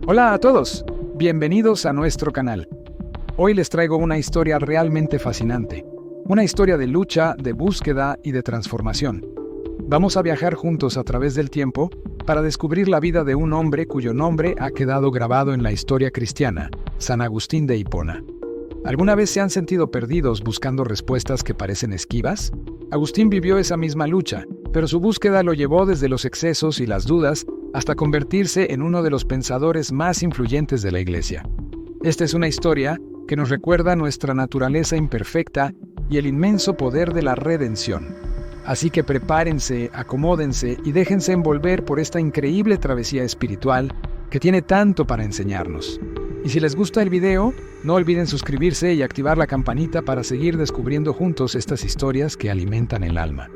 Hola a todos, bienvenidos a nuestro canal. Hoy les traigo una historia realmente fascinante, una historia de lucha, de búsqueda y de transformación. Vamos a viajar juntos a través del tiempo para descubrir la vida de un hombre cuyo nombre ha quedado grabado en la historia cristiana, San Agustín de Hipona. ¿Alguna vez se han sentido perdidos buscando respuestas que parecen esquivas? Agustín vivió esa misma lucha, pero su búsqueda lo llevó desde los excesos y las dudas hasta convertirse en uno de los pensadores más influyentes de la Iglesia. Esta es una historia que nos recuerda nuestra naturaleza imperfecta y el inmenso poder de la redención. Así que prepárense, acomódense y déjense envolver por esta increíble travesía espiritual que tiene tanto para enseñarnos. Y si les gusta el video, no olviden suscribirse y activar la campanita para seguir descubriendo juntos estas historias que alimentan el alma.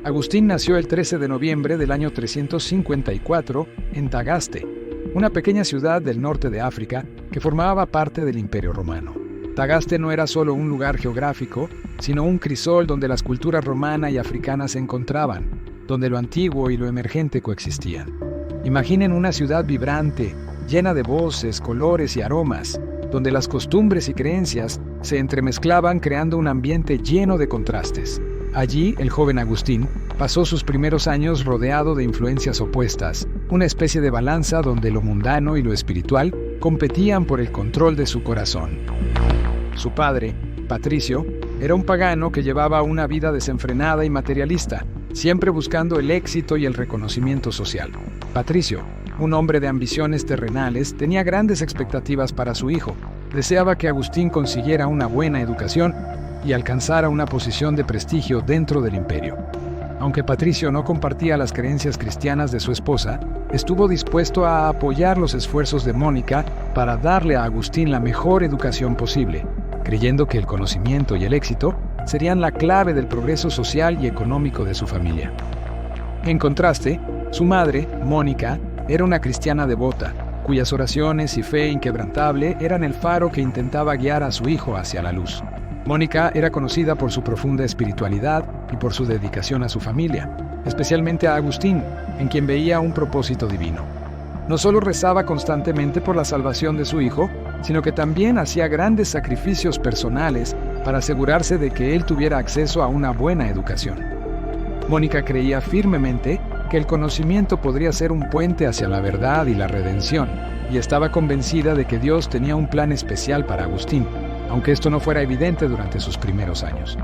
Agustín nació el 13 de noviembre del año 354 en Tagaste, una pequeña ciudad del norte de África que formaba parte del Imperio Romano. Tagaste no era solo un lugar geográfico, sino un crisol donde las culturas romana y africana se encontraban, donde lo antiguo y lo emergente coexistían. Imaginen una ciudad vibrante, llena de voces, colores y aromas, donde las costumbres y creencias se entremezclaban creando un ambiente lleno de contrastes. Allí, el joven Agustín pasó sus primeros años rodeado de influencias opuestas, una especie de balanza donde lo mundano y lo espiritual competían por el control de su corazón. Su padre, Patricio, era un pagano que llevaba una vida desenfrenada y materialista, siempre buscando el éxito y el reconocimiento social. Patricio, un hombre de ambiciones terrenales, tenía grandes expectativas para su hijo. Deseaba que Agustín consiguiera una buena educación y alcanzara una posición de prestigio dentro del imperio. Aunque Patricio no compartía las creencias cristianas de su esposa, estuvo dispuesto a apoyar los esfuerzos de Mónica para darle a Agustín la mejor educación posible, creyendo que el conocimiento y el éxito serían la clave del progreso social y económico de su familia. En contraste, su madre, Mónica, era una cristiana devota, cuyas oraciones y fe inquebrantable eran el faro que intentaba guiar a su hijo hacia la luz. Mónica era conocida por su profunda espiritualidad y por su dedicación a su familia, especialmente a Agustín, en quien veía un propósito divino. No solo rezaba constantemente por la salvación de su hijo, sino que también hacía grandes sacrificios personales para asegurarse de que él tuviera acceso a una buena educación. Mónica creía firmemente que el conocimiento podría ser un puente hacia la verdad y la redención, y estaba convencida de que Dios tenía un plan especial para Agustín, aunque esto no fuera evidente durante sus primeros años.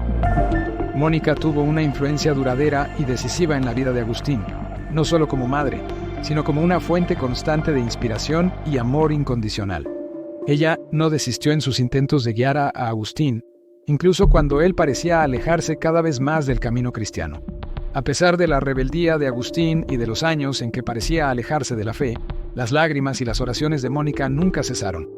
Mónica tuvo una influencia duradera y decisiva en la vida de Agustín, no solo como madre, sino como una fuente constante de inspiración y amor incondicional. Ella no desistió en sus intentos de guiar a Agustín, incluso cuando él parecía alejarse cada vez más del camino cristiano. A pesar de la rebeldía de Agustín y de los años en que parecía alejarse de la fe, las lágrimas y las oraciones de Mónica nunca cesaron.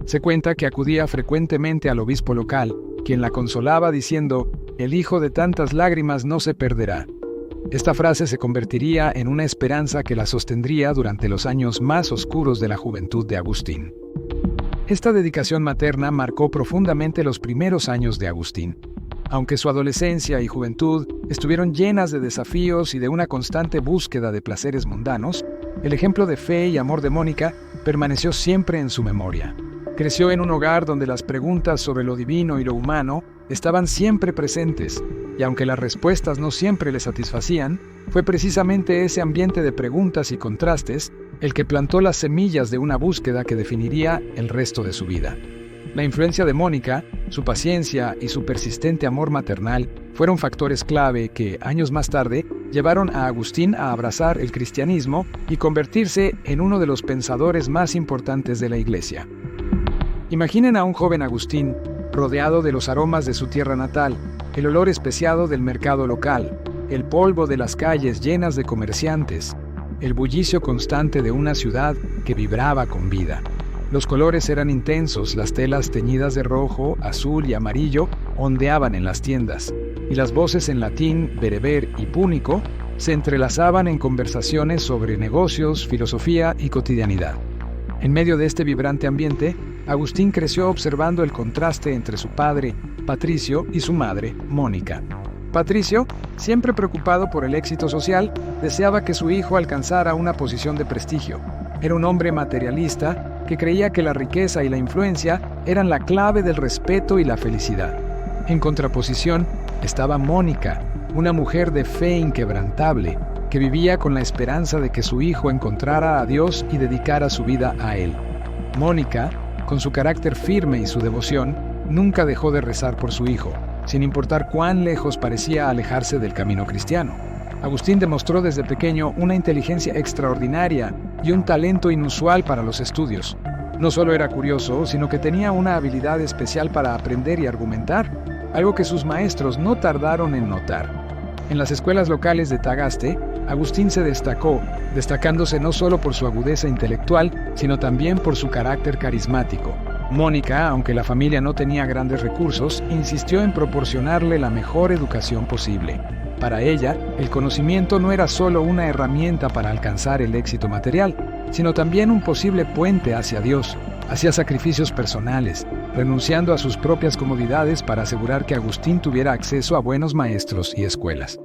Se cuenta que acudía frecuentemente al obispo local, quien la consolaba diciendo: «El hijo de tantas lágrimas no se perderá». Esta frase se convertiría en una esperanza que la sostendría durante los años más oscuros de la juventud de Agustín. Esta dedicación materna marcó profundamente los primeros años de Agustín. Aunque su adolescencia y juventud estuvieron llenas de desafíos y de una constante búsqueda de placeres mundanos, el ejemplo de fe y amor de Mónica permaneció siempre en su memoria. Creció en un hogar donde las preguntas sobre lo divino y lo humano estaban siempre presentes, y aunque las respuestas no siempre le satisfacían, fue precisamente ese ambiente de preguntas y contrastes el que plantó las semillas de una búsqueda que definiría el resto de su vida. La influencia de Mónica, su paciencia y su persistente amor maternal fueron factores clave que, años más tarde, llevaron a Agustín a abrazar el cristianismo y convertirse en uno de los pensadores más importantes de la Iglesia. Imaginen a un joven Agustín rodeado de los aromas de su tierra natal, el olor especiado del mercado local, el polvo de las calles llenas de comerciantes, el bullicio constante de una ciudad que vibraba con vida. Los colores eran intensos, las telas teñidas de rojo, azul y amarillo ondeaban en las tiendas, y las voces en latín, bereber y púnico se entrelazaban en conversaciones sobre negocios, filosofía y cotidianidad. En medio de este vibrante ambiente, Agustín creció observando el contraste entre su padre, Patricio, y su madre, Mónica. Patricio, siempre preocupado por el éxito social, deseaba que su hijo alcanzara una posición de prestigio, Era un hombre materialista que creía que la riqueza y la influencia eran la clave del respeto y la felicidad. En contraposición estaba Mónica, una mujer de fe inquebrantable, que vivía con la esperanza de que su hijo encontrara a Dios y dedicara su vida a Él. Mónica, con su carácter firme y su devoción, nunca dejó de rezar por su hijo, sin importar cuán lejos parecía alejarse del camino cristiano. Agustín demostró desde pequeño una inteligencia extraordinaria y un talento inusual para los estudios. No solo era curioso, sino que tenía una habilidad especial para aprender y argumentar, algo que sus maestros no tardaron en notar. En las escuelas locales de Tagaste, Agustín se destacó, destacándose no solo por su agudeza intelectual, sino también por su carácter carismático. Mónica, aunque la familia no tenía grandes recursos, insistió en proporcionarle la mejor educación posible. Para ella, el conocimiento no era solo una herramienta para alcanzar el éxito material, sino también un posible puente hacia Dios. Hacía sacrificios personales, renunciando a sus propias comodidades para asegurar que Agustín tuviera acceso a buenos maestros y escuelas.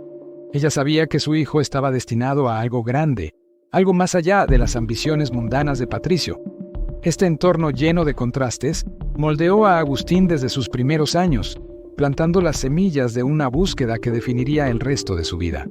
Ella sabía que su hijo estaba destinado a algo grande, algo más allá de las ambiciones mundanas de Patricio. Este entorno lleno de contrastes moldeó a Agustín desde sus primeros años, plantando las semillas de una búsqueda que definiría el resto de su vida.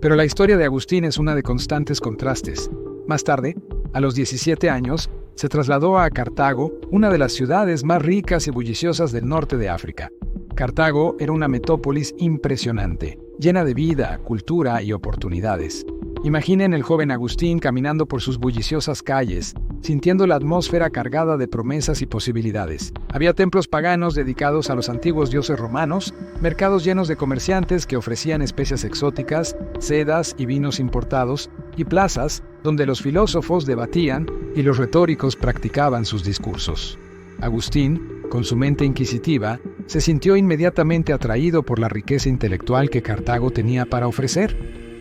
Pero la historia de Agustín es una de constantes contrastes. Más tarde, a los 17 años, se trasladó a Cartago, una de las ciudades más ricas y bulliciosas del norte de África. Cartago era una metrópolis impresionante, llena de vida, cultura y oportunidades. Imaginen el joven Agustín caminando por sus bulliciosas calles, sintiendo la atmósfera cargada de promesas y posibilidades. Había templos paganos dedicados a los antiguos dioses romanos, mercados llenos de comerciantes que ofrecían especias exóticas, sedas y vinos importados, y plazas donde los filósofos debatían y los retóricos practicaban sus discursos. Agustín, con su mente inquisitiva, se sintió inmediatamente atraído por la riqueza intelectual que Cartago tenía para ofrecer.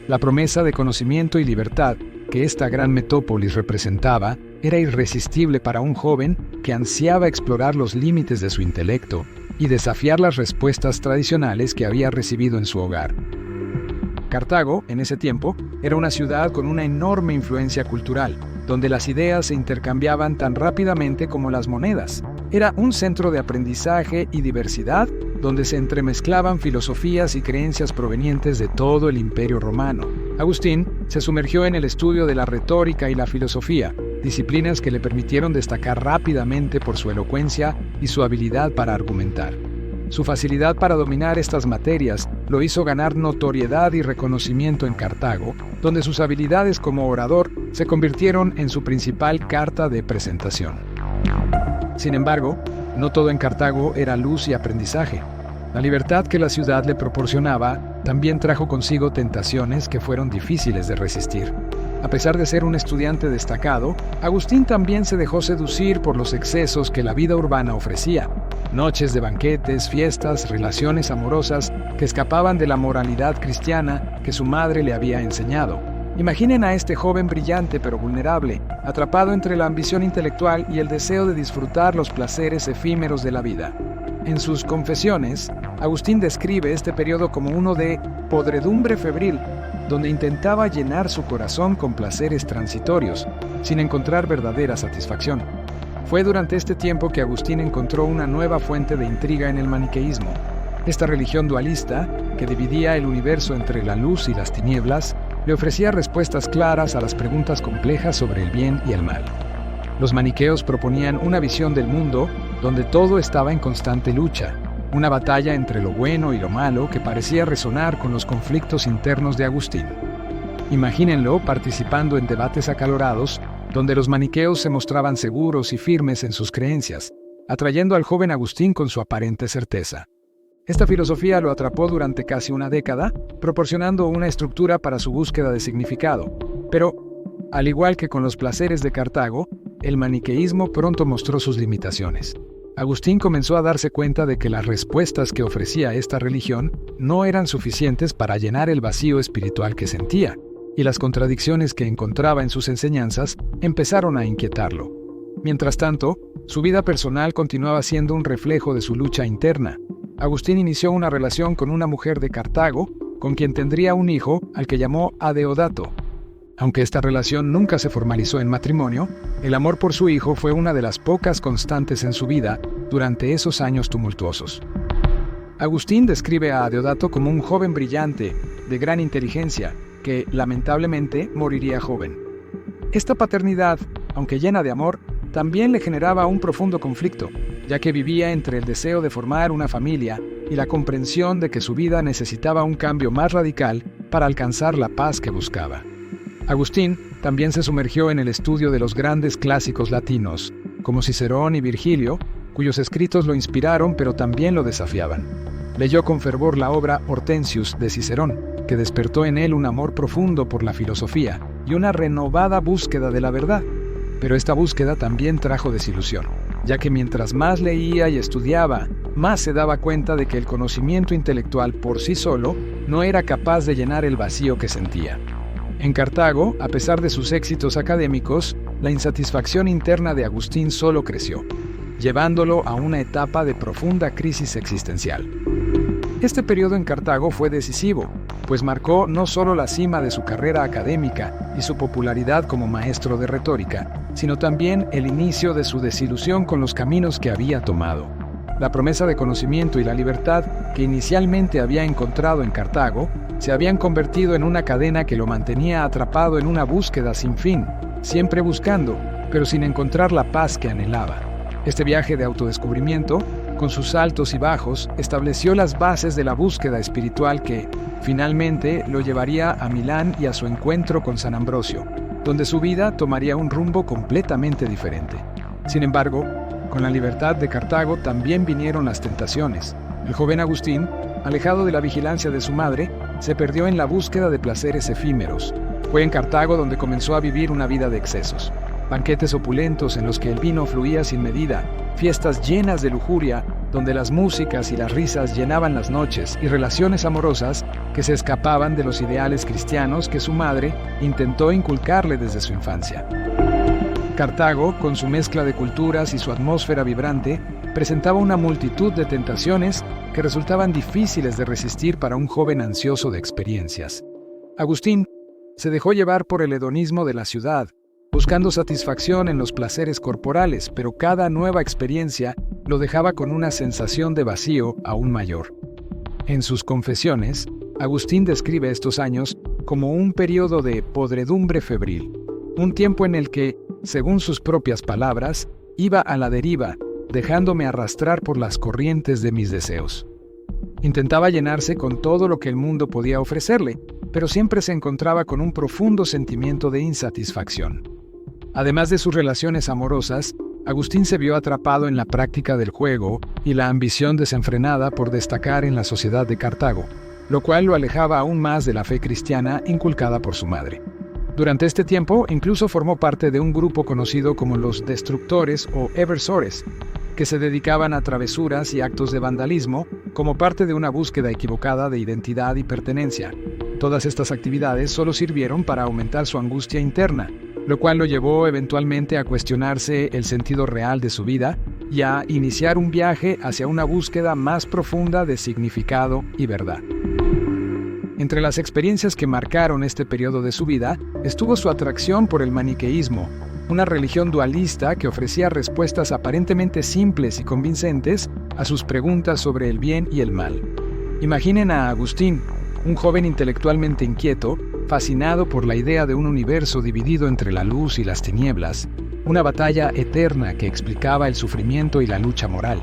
La promesa de conocimiento y libertad que esta gran metrópolis representaba era irresistible para un joven que ansiaba explorar los límites de su intelecto y desafiar las respuestas tradicionales que había recibido en su hogar. Cartago, en ese tiempo, era una ciudad con una enorme influencia cultural, donde las ideas se intercambiaban tan rápidamente como las monedas. Era un centro de aprendizaje y diversidad, donde se entremezclaban filosofías y creencias provenientes de todo el Imperio Romano. Agustín se sumergió en el estudio de la retórica y la filosofía, disciplinas que le permitieron destacar rápidamente por su elocuencia y su habilidad para argumentar. Su facilidad para dominar estas materias lo hizo ganar notoriedad y reconocimiento en Cartago, donde sus habilidades como orador se convirtieron en su principal carta de presentación. Sin embargo, no todo en Cartago era luz y aprendizaje. La libertad que la ciudad le proporcionaba también trajo consigo tentaciones que fueron difíciles de resistir. A pesar de ser un estudiante destacado, Agustín también se dejó seducir por los excesos que la vida urbana ofrecía. Noches de banquetes, fiestas, relaciones amorosas que escapaban de la moralidad cristiana que su madre le había enseñado. Imaginen a este joven brillante pero vulnerable, atrapado entre la ambición intelectual y el deseo de disfrutar los placeres efímeros de la vida. En sus Confesiones, Agustín describe este periodo como uno de podredumbre febril, donde intentaba llenar su corazón con placeres transitorios, sin encontrar verdadera satisfacción. Fue durante este tiempo que Agustín encontró una nueva fuente de intriga en el maniqueísmo. Esta religión dualista, que dividía el universo entre la luz y las tinieblas, le ofrecía respuestas claras a las preguntas complejas sobre el bien y el mal. Los maniqueos proponían una visión del mundo donde todo estaba en constante lucha, una batalla entre lo bueno y lo malo que parecía resonar con los conflictos internos de Agustín. Imagínenlo participando en debates acalorados, donde los maniqueos se mostraban seguros y firmes en sus creencias, atrayendo al joven Agustín con su aparente certeza. Esta filosofía lo atrapó durante casi una década, proporcionando una estructura para su búsqueda de significado. Pero, al igual que con los placeres de Cartago, el maniqueísmo pronto mostró sus limitaciones. Agustín comenzó a darse cuenta de que las respuestas que ofrecía esta religión no eran suficientes para llenar el vacío espiritual que sentía, y las contradicciones que encontraba en sus enseñanzas empezaron a inquietarlo. Mientras tanto, su vida personal continuaba siendo un reflejo de su lucha interna. Agustín inició una relación con una mujer de Cartago, con quien tendría un hijo al que llamó Adeodato. Aunque esta relación nunca se formalizó en matrimonio, el amor por su hijo fue una de las pocas constantes en su vida durante esos años tumultuosos. Agustín describe a Deodato como un joven brillante, de gran inteligencia, que, lamentablemente, moriría joven. Esta paternidad, aunque llena de amor, también le generaba un profundo conflicto, ya que vivía entre el deseo de formar una familia y la comprensión de que su vida necesitaba un cambio más radical para alcanzar la paz que buscaba. Agustín también se sumergió en el estudio de los grandes clásicos latinos, como Cicerón y Virgilio, cuyos escritos lo inspiraron pero también lo desafiaban. Leyó con fervor la obra Hortensius de Cicerón, que despertó en él un amor profundo por la filosofía y una renovada búsqueda de la verdad. Pero esta búsqueda también trajo desilusión, ya que mientras más leía y estudiaba, más se daba cuenta de que el conocimiento intelectual por sí solo no era capaz de llenar el vacío que sentía. En Cartago, a pesar de sus éxitos académicos, la insatisfacción interna de Agustín solo creció, llevándolo a una etapa de profunda crisis existencial. Este periodo en Cartago fue decisivo, pues marcó no solo la cima de su carrera académica y su popularidad como maestro de retórica, sino también el inicio de su desilusión con los caminos que había tomado. La promesa de conocimiento y la libertad que inicialmente había encontrado en Cartago se habían convertido en una cadena que lo mantenía atrapado en una búsqueda sin fin, siempre buscando, pero sin encontrar la paz que anhelaba. Este viaje de autodescubrimiento, con sus altos y bajos, estableció las bases de la búsqueda espiritual que, finalmente, lo llevaría a Milán y a su encuentro con San Ambrosio, donde su vida tomaría un rumbo completamente diferente. Sin embargo, con la libertad de Cartago también vinieron las tentaciones. El joven Agustín, alejado de la vigilancia de su madre, se perdió en la búsqueda de placeres efímeros. Fue en Cartago donde comenzó a vivir una vida de excesos. Banquetes opulentos en los que el vino fluía sin medida, fiestas llenas de lujuria, donde las músicas y las risas llenaban las noches, y relaciones amorosas que se escapaban de los ideales cristianos que su madre intentó inculcarle desde su infancia. Cartago, con su mezcla de culturas y su atmósfera vibrante, presentaba una multitud de tentaciones que resultaban difíciles de resistir para un joven ansioso de experiencias. Agustín se dejó llevar por el hedonismo de la ciudad, buscando satisfacción en los placeres corporales, pero cada nueva experiencia lo dejaba con una sensación de vacío aún mayor. En sus confesiones, Agustín describe estos años como un periodo de podredumbre febril, un tiempo en el que, según sus propias palabras, iba a la deriva, dejándome arrastrar por las corrientes de mis deseos. Intentaba llenarse con todo lo que el mundo podía ofrecerle, pero siempre se encontraba con un profundo sentimiento de insatisfacción. Además de sus relaciones amorosas, Agustín se vio atrapado en la práctica del juego y la ambición desenfrenada por destacar en la sociedad de Cartago, lo cual lo alejaba aún más de la fe cristiana inculcada por su madre. Durante este tiempo, incluso formó parte de un grupo conocido como los Destructores o Eversores, que se dedicaban a travesuras y actos de vandalismo como parte de una búsqueda equivocada de identidad y pertenencia. Todas estas actividades solo sirvieron para aumentar su angustia interna, lo cual lo llevó eventualmente a cuestionarse el sentido real de su vida y a iniciar un viaje hacia una búsqueda más profunda de significado y verdad. Entre las experiencias que marcaron este periodo de su vida estuvo su atracción por el maniqueísmo, una religión dualista que ofrecía respuestas aparentemente simples y convincentes a sus preguntas sobre el bien y el mal. Imaginen a Agustín, un joven intelectualmente inquieto, fascinado por la idea de un universo dividido entre la luz y las tinieblas, una batalla eterna que explicaba el sufrimiento y la lucha moral.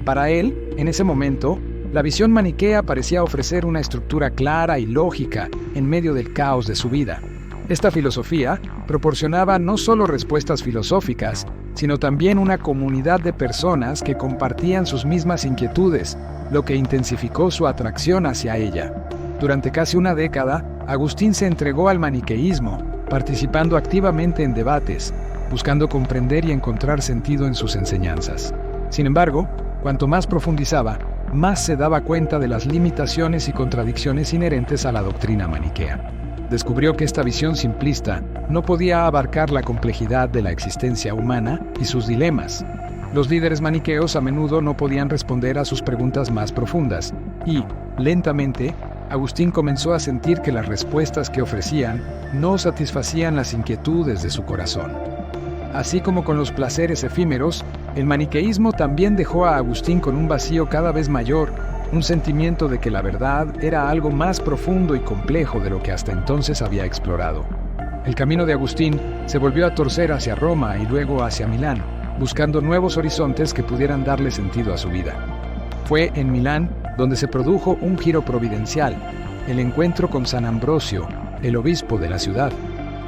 Para él, en ese momento, la visión maniquea parecía ofrecer una estructura clara y lógica en medio del caos de su vida. Esta filosofía proporcionaba no solo respuestas filosóficas, sino también una comunidad de personas que compartían sus mismas inquietudes, lo que intensificó su atracción hacia ella. Durante casi una década, Agustín se entregó al maniqueísmo, participando activamente en debates, buscando comprender y encontrar sentido en sus enseñanzas. Sin embargo, cuanto más profundizaba, más se daba cuenta de las limitaciones y contradicciones inherentes a la doctrina maniquea. Descubrió que esta visión simplista no podía abarcar la complejidad de la existencia humana y sus dilemas. Los líderes maniqueos a menudo no podían responder a sus preguntas más profundas y, lentamente, Agustín comenzó a sentir que las respuestas que ofrecían no satisfacían las inquietudes de su corazón. Así como con los placeres efímeros, el maniqueísmo también dejó a Agustín con un vacío cada vez mayor, un sentimiento de que la verdad era algo más profundo y complejo de lo que hasta entonces había explorado. El camino de Agustín se volvió a torcer hacia Roma y luego hacia Milán, buscando nuevos horizontes que pudieran darle sentido a su vida. Fue en Milán donde se produjo un giro providencial, el encuentro con San Ambrosio, el obispo de la ciudad.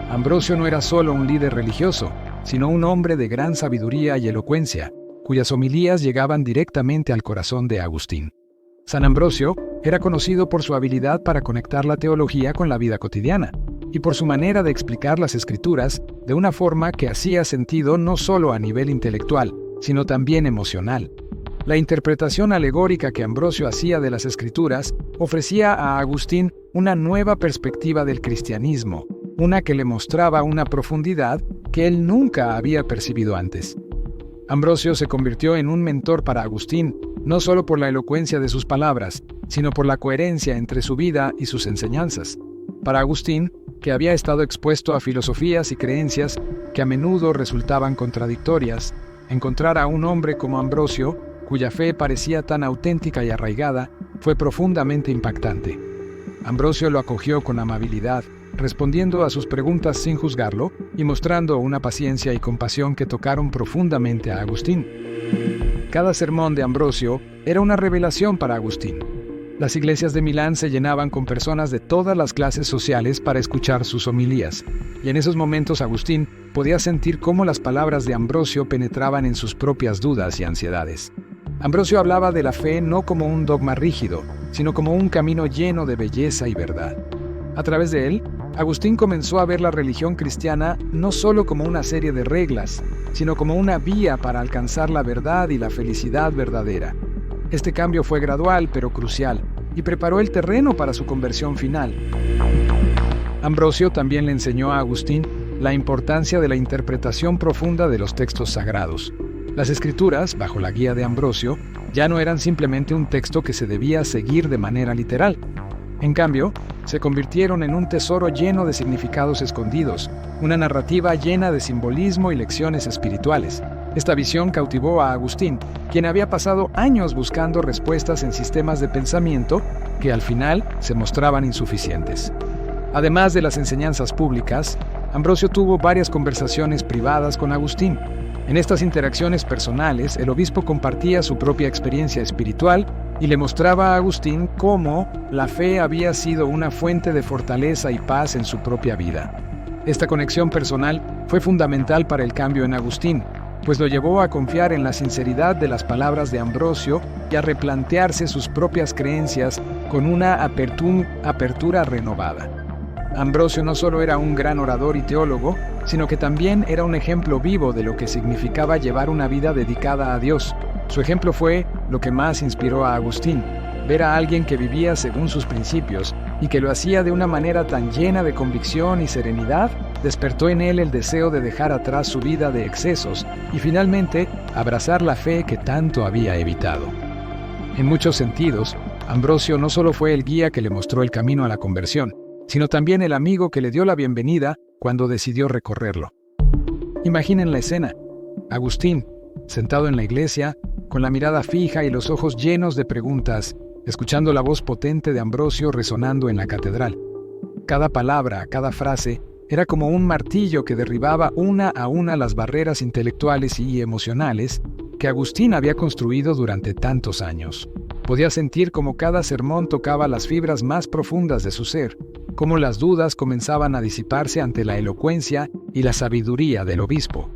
Ambrosio no era solo un líder religioso, sino un hombre de gran sabiduría y elocuencia, cuyas homilías llegaban directamente al corazón de Agustín. San Ambrosio era conocido por su habilidad para conectar la teología con la vida cotidiana, y por su manera de explicar las Escrituras de una forma que hacía sentido no solo a nivel intelectual, sino también emocional. La interpretación alegórica que Ambrosio hacía de las Escrituras ofrecía a Agustín una nueva perspectiva del cristianismo, una que le mostraba una profundidad que él nunca había percibido antes. Ambrosio se convirtió en un mentor para Agustín, no solo por la elocuencia de sus palabras, sino por la coherencia entre su vida y sus enseñanzas. Para Agustín, que había estado expuesto a filosofías y creencias que a menudo resultaban contradictorias, encontrar a un hombre como Ambrosio, cuya fe parecía tan auténtica y arraigada, fue profundamente impactante. Ambrosio lo acogió con amabilidad, respondiendo a sus preguntas sin juzgarlo y mostrando una paciencia y compasión que tocaron profundamente a Agustín. Cada sermón de Ambrosio era una revelación para Agustín. Las iglesias de Milán se llenaban con personas de todas las clases sociales para escuchar sus homilías, y en esos momentos Agustín podía sentir cómo las palabras de Ambrosio penetraban en sus propias dudas y ansiedades. Ambrosio hablaba de la fe no como un dogma rígido, sino como un camino lleno de belleza y verdad. A través de él, Agustín comenzó a ver la religión cristiana no solo como una serie de reglas, sino como una vía para alcanzar la verdad y la felicidad verdadera. Este cambio fue gradual pero crucial y preparó el terreno para su conversión final. Ambrosio también le enseñó a Agustín la importancia de la interpretación profunda de los textos sagrados. Las Escrituras, bajo la guía de Ambrosio, ya no eran simplemente un texto que se debía seguir de manera literal. En cambio, se convirtieron en un tesoro lleno de significados escondidos, una narrativa llena de simbolismo y lecciones espirituales. Esta visión cautivó a Agustín, quien había pasado años buscando respuestas en sistemas de pensamiento que al final se mostraban insuficientes. Además de las enseñanzas públicas, Ambrosio tuvo varias conversaciones privadas con Agustín. En estas interacciones personales, el obispo compartía su propia experiencia espiritual y le mostraba a Agustín cómo la fe había sido una fuente de fortaleza y paz en su propia vida. Esta conexión personal fue fundamental para el cambio en Agustín, pues lo llevó a confiar en la sinceridad de las palabras de Ambrosio y a replantearse sus propias creencias con una apertura renovada. Ambrosio no solo era un gran orador y teólogo, sino que también era un ejemplo vivo de lo que significaba llevar una vida dedicada a Dios. Su ejemplo fue lo que más inspiró a Agustín, ver a alguien que vivía según sus principios y que lo hacía de una manera tan llena de convicción y serenidad, despertó en él el deseo de dejar atrás su vida de excesos y finalmente abrazar la fe que tanto había evitado. En muchos sentidos, Ambrosio no solo fue el guía que le mostró el camino a la conversión, sino también el amigo que le dio la bienvenida cuando decidió recorrerlo. Imaginen la escena. Agustín, sentado en la iglesia, con la mirada fija y los ojos llenos de preguntas, escuchando la voz potente de Ambrosio resonando en la catedral. Cada palabra, cada frase, era como un martillo que derribaba una a una las barreras intelectuales y emocionales que Agustín había construido durante tantos años. Podía sentir cómo cada sermón tocaba las fibras más profundas de su ser, cómo las dudas comenzaban a disiparse ante la elocuencia y la sabiduría del obispo.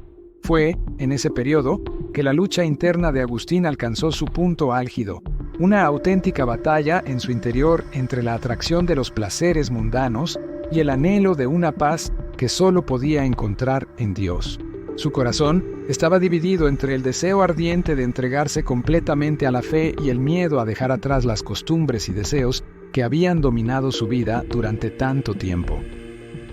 Fue, en ese periodo, que la lucha interna de Agustín alcanzó su punto álgido, una auténtica batalla en su interior entre la atracción de los placeres mundanos y el anhelo de una paz que solo podía encontrar en Dios. Su corazón estaba dividido entre el deseo ardiente de entregarse completamente a la fe y el miedo a dejar atrás las costumbres y deseos que habían dominado su vida durante tanto tiempo.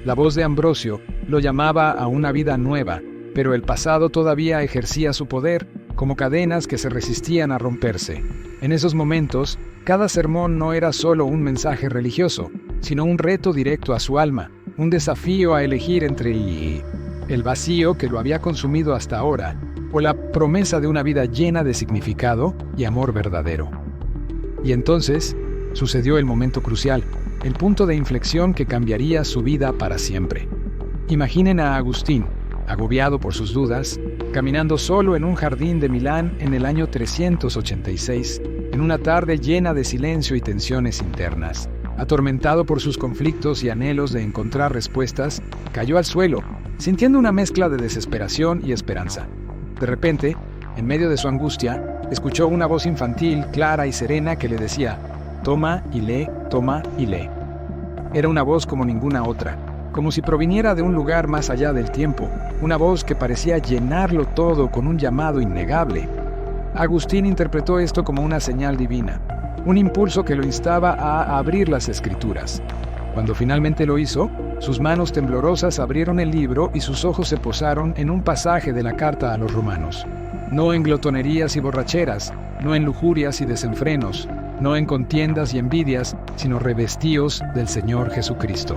La voz de Ambrosio lo llamaba a una vida nueva, pero el pasado todavía ejercía su poder como cadenas que se resistían a romperse. En esos momentos, cada sermón no era solo un mensaje religioso, sino un reto directo a su alma, un desafío a elegir entre el vacío que lo había consumido hasta ahora, o la promesa de una vida llena de significado y amor verdadero. Y entonces, sucedió el momento crucial, el punto de inflexión que cambiaría su vida para siempre. Imaginen a Agustín, agobiado por sus dudas, caminando solo en un jardín de Milán en el año 386, en una tarde llena de silencio y tensiones internas. Atormentado por sus conflictos y anhelos de encontrar respuestas, cayó al suelo, sintiendo una mezcla de desesperación y esperanza. De repente, en medio de su angustia, escuchó una voz infantil, clara y serena que le decía: «Toma y lee, toma y lee». Era una voz como ninguna otra, como si proviniera de un lugar más allá del tiempo, una voz que parecía llenarlo todo con un llamado innegable. Agustín interpretó esto como una señal divina, un impulso que lo instaba a abrir las Escrituras. Cuando finalmente lo hizo, sus manos temblorosas abrieron el libro y sus ojos se posaron en un pasaje de la carta a los romanos. No en glotonerías y borracheras, no en lujurias y desenfrenos, no en contiendas y envidias, sino revestíos del Señor Jesucristo.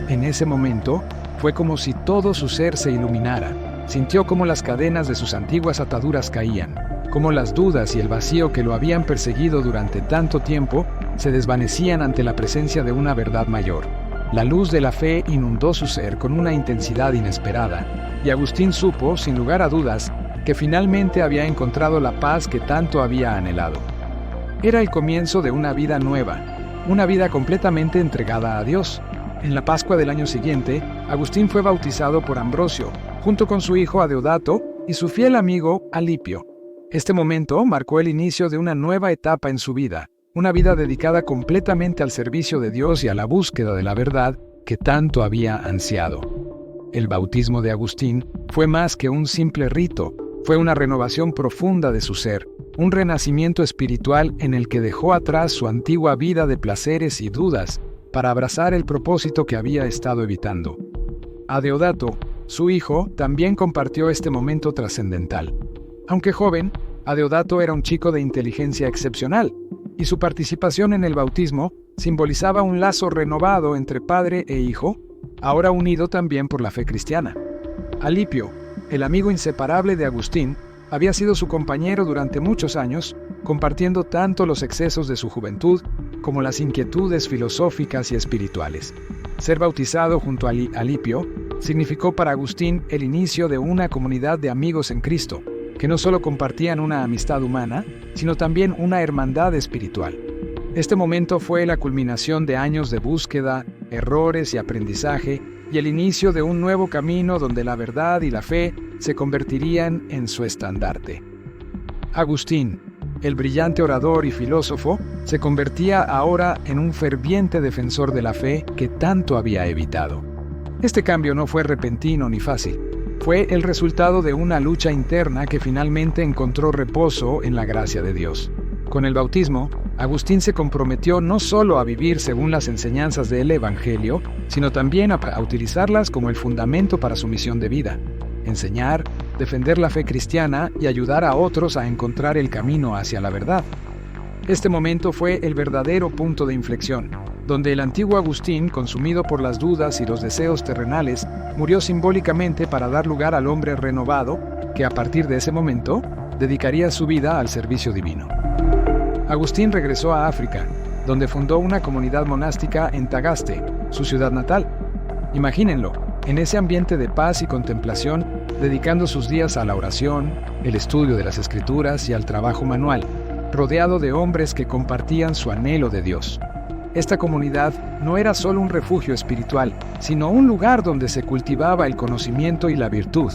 En ese momento, fue como si todo su ser se iluminara. Sintió cómo las cadenas de sus antiguas ataduras caían, cómo las dudas y el vacío que lo habían perseguido durante tanto tiempo se desvanecían ante la presencia de una verdad mayor. La luz de la fe inundó su ser con una intensidad inesperada, y Agustín supo, sin lugar a dudas, que finalmente había encontrado la paz que tanto había anhelado. Era el comienzo de una vida nueva, una vida completamente entregada a Dios. En la Pascua del año siguiente, Agustín fue bautizado por Ambrosio, junto con su hijo Adeodato y su fiel amigo Alipio. Este momento marcó el inicio de una nueva etapa en su vida, una vida dedicada completamente al servicio de Dios y a la búsqueda de la verdad que tanto había ansiado. El bautismo de Agustín fue más que un simple rito, fue una renovación profunda de su ser, un renacimiento espiritual en el que dejó atrás su antigua vida de placeres y dudas para abrazar el propósito que había estado evitando. Adeodato, su hijo, también compartió este momento trascendental. Aunque joven, Adeodato era un chico de inteligencia excepcional, y su participación en el bautismo simbolizaba un lazo renovado entre padre e hijo, ahora unido también por la fe cristiana. Alipio, el amigo inseparable de Agustín, había sido su compañero durante muchos años, compartiendo tanto los excesos de su juventud como las inquietudes filosóficas y espirituales. Ser bautizado junto a Alipio significó para Agustín el inicio de una comunidad de amigos en Cristo, que no solo compartían una amistad humana, sino también una hermandad espiritual. Este momento fue la culminación de años de búsqueda, errores y aprendizaje, y el inicio de un nuevo camino donde la verdad y la fe se convertirían en su estandarte. Agustín, el brillante orador y filósofo, se convertía ahora en un ferviente defensor de la fe que tanto había evitado. Este cambio no fue repentino ni fácil. Fue el resultado de una lucha interna que finalmente encontró reposo en la gracia de Dios. Con el bautismo, Agustín se comprometió no solo a vivir según las enseñanzas del Evangelio, sino también a utilizarlas como el fundamento para su misión de vida: enseñar, defender la fe cristiana y ayudar a otros a encontrar el camino hacia la verdad. Este momento fue el verdadero punto de inflexión, donde el antiguo Agustín, consumido por las dudas y los deseos terrenales, murió simbólicamente para dar lugar al hombre renovado, que a partir de ese momento dedicaría su vida al servicio divino. Agustín regresó a África, donde fundó una comunidad monástica en Tagaste, su ciudad natal. Imagínenlo, en ese ambiente de paz y contemplación, dedicando sus días a la oración, el estudio de las Escrituras y al trabajo manual, rodeado de hombres que compartían su anhelo de Dios. Esta comunidad no era solo un refugio espiritual, sino un lugar donde se cultivaba el conocimiento y la virtud.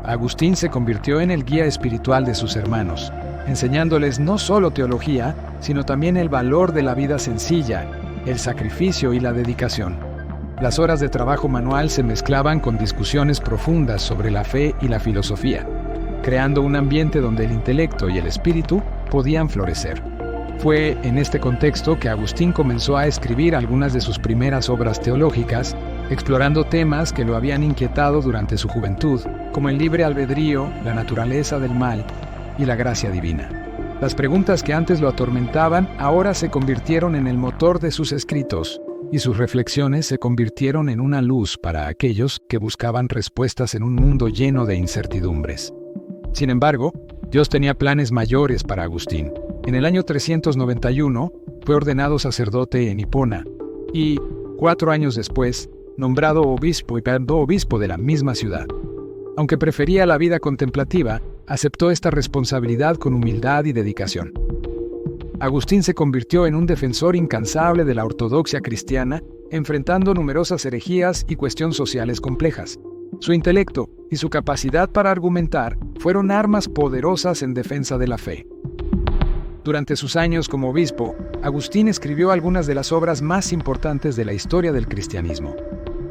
Agustín se convirtió en el guía espiritual de sus hermanos, enseñándoles no solo teología, sino también el valor de la vida sencilla, el sacrificio y la dedicación. Las horas de trabajo manual se mezclaban con discusiones profundas sobre la fe y la filosofía, creando un ambiente donde el intelecto y el espíritu podían florecer. Fue en este contexto que Agustín comenzó a escribir algunas de sus primeras obras teológicas, explorando temas que lo habían inquietado durante su juventud, como el libre albedrío, la naturaleza del mal y la gracia divina. Las preguntas que antes lo atormentaban ahora se convirtieron en el motor de sus escritos, y sus reflexiones se convirtieron en una luz para aquellos que buscaban respuestas en un mundo lleno de incertidumbres. Sin embargo, Dios tenía planes mayores para Agustín. En el año 391 fue ordenado sacerdote en Hipona y, 4 años después, nombrado obispo de la misma ciudad. Aunque prefería la vida contemplativa, aceptó esta responsabilidad con humildad y dedicación. Agustín se convirtió en un defensor incansable de la ortodoxia cristiana, enfrentando numerosas herejías y cuestiones sociales complejas. Su intelecto y su capacidad para argumentar fueron armas poderosas en defensa de la fe. Durante sus años como obispo, Agustín escribió algunas de las obras más importantes de la historia del cristianismo.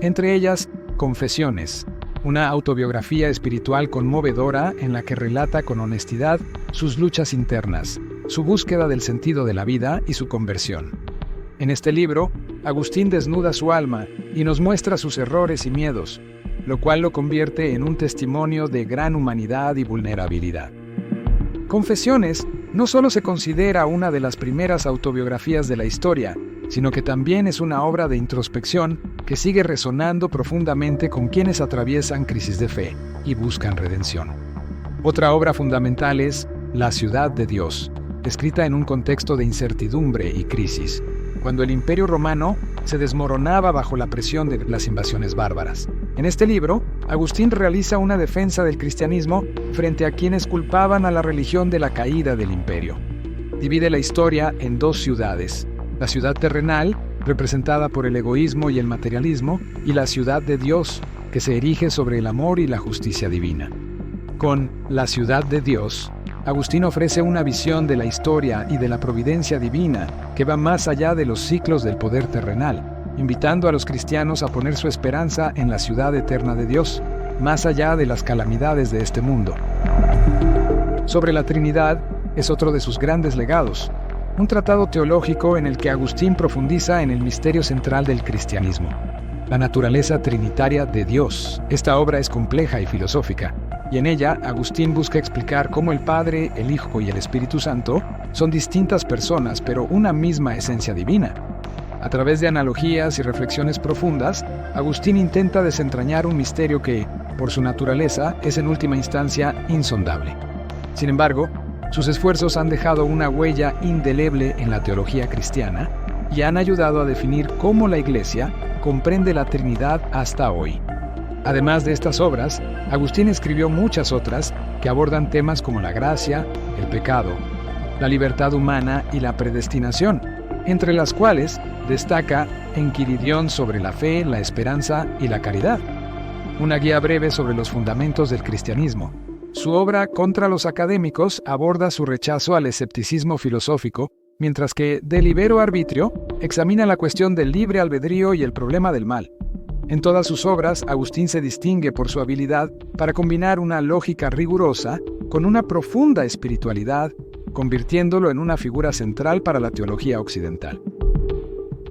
Entre ellas, Confesiones, una autobiografía espiritual conmovedora en la que relata con honestidad sus luchas internas, su búsqueda del sentido de la vida y su conversión. En este libro, Agustín desnuda su alma y nos muestra sus errores y miedos, lo cual lo convierte en un testimonio de gran humanidad y vulnerabilidad. Confesiones no solo se considera una de las primeras autobiografías de la historia, sino que también es una obra de introspección que sigue resonando profundamente con quienes atraviesan crisis de fe y buscan redención. Otra obra fundamental es La ciudad de Dios, escrita en un contexto de incertidumbre y crisis, cuando el Imperio Romano se desmoronaba bajo la presión de las invasiones bárbaras. En este libro, Agustín realiza una defensa del cristianismo frente a quienes culpaban a la religión de la caída del imperio. Divide la historia en 2 ciudades: la ciudad terrenal, representada por el egoísmo y el materialismo, y la ciudad de Dios, que se erige sobre el amor y la justicia divina. Con La ciudad de Dios, Agustín ofrece una visión de la historia y de la providencia divina que va más allá de los ciclos del poder terrenal, invitando a los cristianos a poner su esperanza en la ciudad eterna de Dios, más allá de las calamidades de este mundo. Sobre la Trinidad es otro de sus grandes legados, un tratado teológico en el que Agustín profundiza en el misterio central del cristianismo, la naturaleza trinitaria de Dios. Esta obra es compleja y filosófica, y en ella Agustín busca explicar cómo el Padre, el Hijo y el Espíritu Santo son distintas personas, pero una misma esencia divina. A través de analogías y reflexiones profundas, Agustín intenta desentrañar un misterio que, por su naturaleza, es en última instancia insondable. Sin embargo, sus esfuerzos han dejado una huella indeleble en la teología cristiana y han ayudado a definir cómo la Iglesia comprende la Trinidad hasta hoy. Además de estas obras, Agustín escribió muchas otras que abordan temas como la gracia, el pecado, la libertad humana y la predestinación, entre las cuales destaca Enquiridión sobre la fe, la esperanza y la caridad, una guía breve sobre los fundamentos del cristianismo. Su obra Contra los académicos aborda su rechazo al escepticismo filosófico, mientras que De libero arbitrio examina la cuestión del libre albedrío y el problema del mal. En todas sus obras, Agustín se distingue por su habilidad para combinar una lógica rigurosa con una profunda espiritualidad, convirtiéndolo en una figura central para la teología occidental.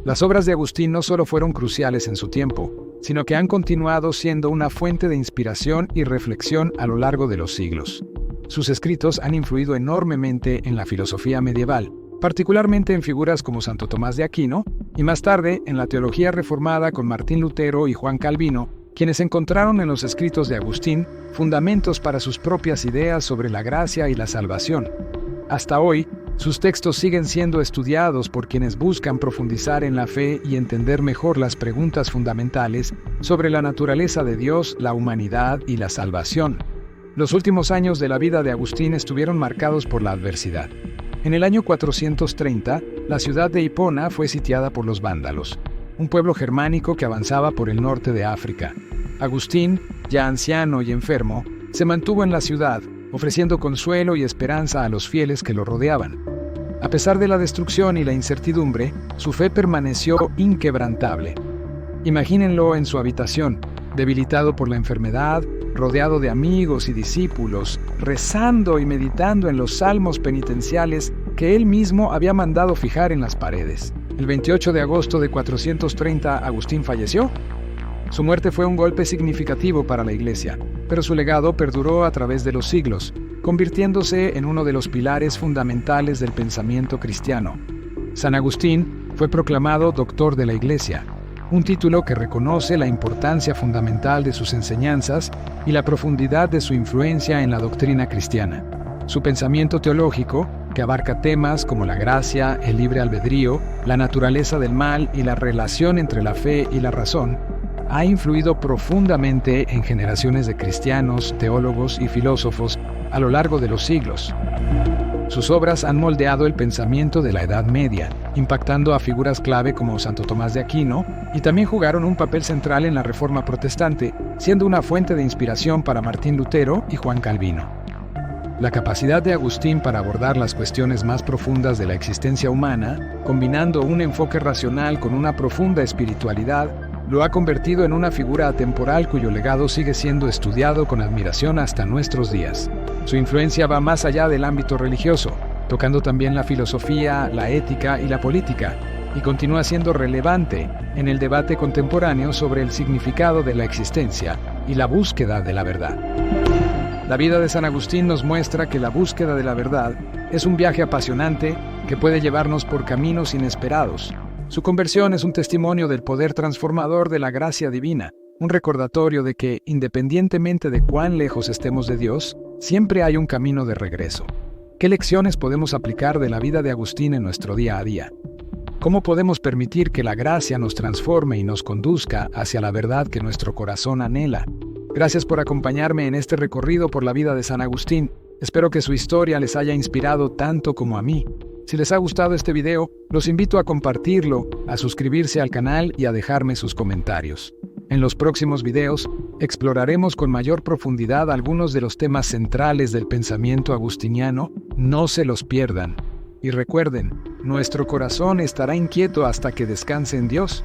Las obras de Agustín no solo fueron cruciales en su tiempo, sino que han continuado siendo una fuente de inspiración y reflexión a lo largo de los siglos. Sus escritos han influido enormemente en la filosofía medieval, particularmente en figuras como Santo Tomás de Aquino, y más tarde en la teología reformada con Martín Lutero y Juan Calvino, quienes encontraron en los escritos de Agustín fundamentos para sus propias ideas sobre la gracia y la salvación. Hasta hoy, sus textos siguen siendo estudiados por quienes buscan profundizar en la fe y entender mejor las preguntas fundamentales sobre la naturaleza de Dios, la humanidad y la salvación. Los últimos años de la vida de Agustín estuvieron marcados por la adversidad. En el año 430, la ciudad de Hipona fue sitiada por los vándalos, un pueblo germánico que avanzaba por el norte de África. Agustín, ya anciano y enfermo, se mantuvo en la ciudad, ofreciendo consuelo y esperanza a los fieles que lo rodeaban. A pesar de la destrucción y la incertidumbre, su fe permaneció inquebrantable. Imagínenlo en su habitación, debilitado por la enfermedad, rodeado de amigos y discípulos, rezando y meditando en los salmos penitenciales que él mismo había mandado fijar en las paredes. El 28 de agosto de 430, Agustín falleció. Su muerte fue un golpe significativo para la Iglesia, pero su legado perduró a través de los siglos, convirtiéndose en uno de los pilares fundamentales del pensamiento cristiano. San Agustín fue proclamado doctor de la Iglesia, un título que reconoce la importancia fundamental de sus enseñanzas y la profundidad de su influencia en la doctrina cristiana. Su pensamiento teológico, que abarca temas como la gracia, el libre albedrío, la naturaleza del mal y la relación entre la fe y la razón, ha influido profundamente en generaciones de cristianos, teólogos y filósofos a lo largo de los siglos. Sus obras han moldeado el pensamiento de la Edad Media, impactando a figuras clave como Santo Tomás de Aquino, y también jugaron un papel central en la Reforma Protestante, siendo una fuente de inspiración para Martín Lutero y Juan Calvino. La capacidad de Agustín para abordar las cuestiones más profundas de la existencia humana, combinando un enfoque racional con una profunda espiritualidad, lo ha convertido en una figura atemporal cuyo legado sigue siendo estudiado con admiración hasta nuestros días. Su influencia va más allá del ámbito religioso, tocando también la filosofía, la ética y la política, y continúa siendo relevante en el debate contemporáneo sobre el significado de la existencia y la búsqueda de la verdad. La vida de San Agustín nos muestra que la búsqueda de la verdad es un viaje apasionante que puede llevarnos por caminos inesperados. Su conversión es un testimonio del poder transformador de la gracia divina, un recordatorio de que, independientemente de cuán lejos estemos de Dios, siempre hay un camino de regreso. ¿Qué lecciones podemos aplicar de la vida de Agustín en nuestro día a día? ¿Cómo podemos permitir que la gracia nos transforme y nos conduzca hacia la verdad que nuestro corazón anhela? Gracias por acompañarme en este recorrido por la vida de San Agustín. Espero que su historia les haya inspirado tanto como a mí. Si les ha gustado este video, los invito a compartirlo, a suscribirse al canal y a dejarme sus comentarios. En los próximos videos, exploraremos con mayor profundidad algunos de los temas centrales del pensamiento agustiniano. No se los pierdan. Y recuerden, nuestro corazón estará inquieto hasta que descanse en Dios.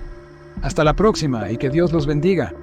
Hasta la próxima y que Dios los bendiga.